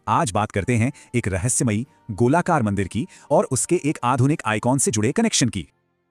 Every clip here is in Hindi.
आज बात करते हैं एक रहस्यमयी गोलाकार मंदिर की और उसके एक आधुनिक आइकॉन से जुड़े कनेक्शन की।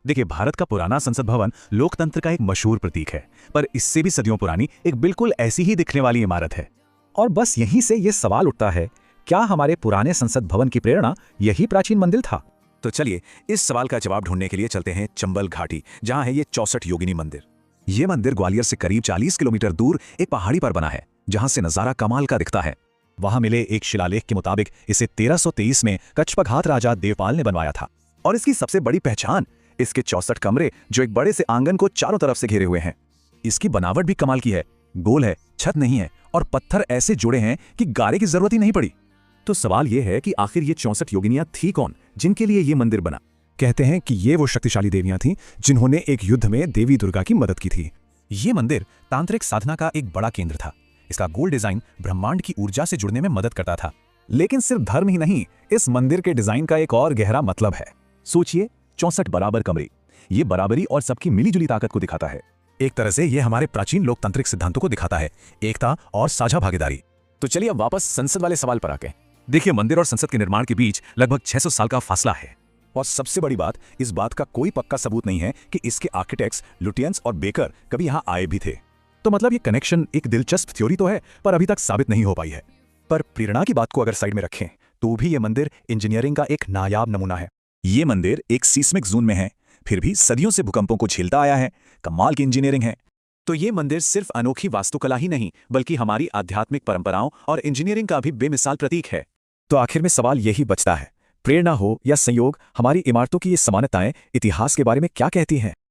देखिए, भारत का पुराना संसद भवन लोकतंत्र का एक मशहूर प्रतीक है, पर इससे भी सदियों पुरानी एक बिल्कुल ऐसी ही दिखने वाली इमारत है। और बस यहीं से ये सवाल उठता है, क्या हमारे पुराने संसद भवन की प्रेरणा यही प्राचीन मंदिर था? तो चलिए इस सवाल का जवाब ढूंढने के लिए चलते हैं चंबल घाटी, जहां है ये 64 योगिनी मंदिर। ये मंदिर ग्वालियर से करीब 40 किलोमीटर दूर एक पहाड़ी पर बना है, जहां से नजारा कमाल का दिखता है। वहां मिले एक शिलालेख के मुताबिक इसे 1323 में कच्छपघात राजा देवपाल ने बनवाया था। और इसकी सबसे बड़ी पहचान इसके 64 कमरे जो एक बड़े से आंगन को चारों तरफ से घेरे हुए हैं। इसकी बनावट भी कमाल की है, गोल है, छत नहीं है और पत्थर ऐसे जुड़े हैं कि गारे की जरूरत ही नहीं पड़ी। तो सवाल यह है कि आखिर ये 64 योगिनियां थी कौन जिनके लिए ये मंदिर बना? कहते हैं कि ये वो शक्तिशाली देवियां थीं जिन्होंने एक युद्ध में देवी दुर्गा की मदद की थी। ये मंदिर तांत्रिक साधना का एक बड़ा केंद्र था। इसका गोल डिजाइन ब्रह्मांड की ऊर्जा से जुड़ने में मदद करता था। लेकिन सिर्फ धर्म ही नहीं, इस मंदिर के डिजाइन का एक और गहरा मतलब है। सोचिए, 64 बराबर कमरे, ये बराबरी और सबकी मिलीजुली ताकत को दिखाता है। एक तरह से ये हमारे प्राचीन लोकतांत्रिक सिद्धांतों को दिखाता है, एकता और साझा भागीदारी। तो चलिए अब वापस संसद वाले सवाल पर आके देखिए, मंदिर और संसद के निर्माण के बीच लगभग 600 साल का फासला है। और सबसे बड़ी बात, इस बात का कोई पक्का सबूत नहीं है कि इसके आर्किटेक्ट्स लुटियंस और बेकर कभी यहाँ आए भी थे। तो मतलब ये कनेक्शन एक दिलचस्प थ्योरी तो है, पर अभी तक साबित नहीं हो पाई है। पर प्रेरणा की बात को अगर साइड में रखें तो भी ये मंदिर इंजीनियरिंग का एक नायाब नमूना है। ये मंदिर एक सीस्मिक जोन में है, फिर भी सदियों से भूकंपों को झेलता आया है। कमाल की इंजीनियरिंग है। तो ये मंदिर सिर्फ अनोखी वास्तुकला ही नहीं, बल्कि हमारी आध्यात्मिक परंपराओं और इंजीनियरिंग का भी बेमिसाल प्रतीक है। तो आखिर में सवाल यही बचता है, प्रेरणा हो या संयोग, हमारी इमारतों की ये समानताएं इतिहास के बारे में क्या कहती हैं?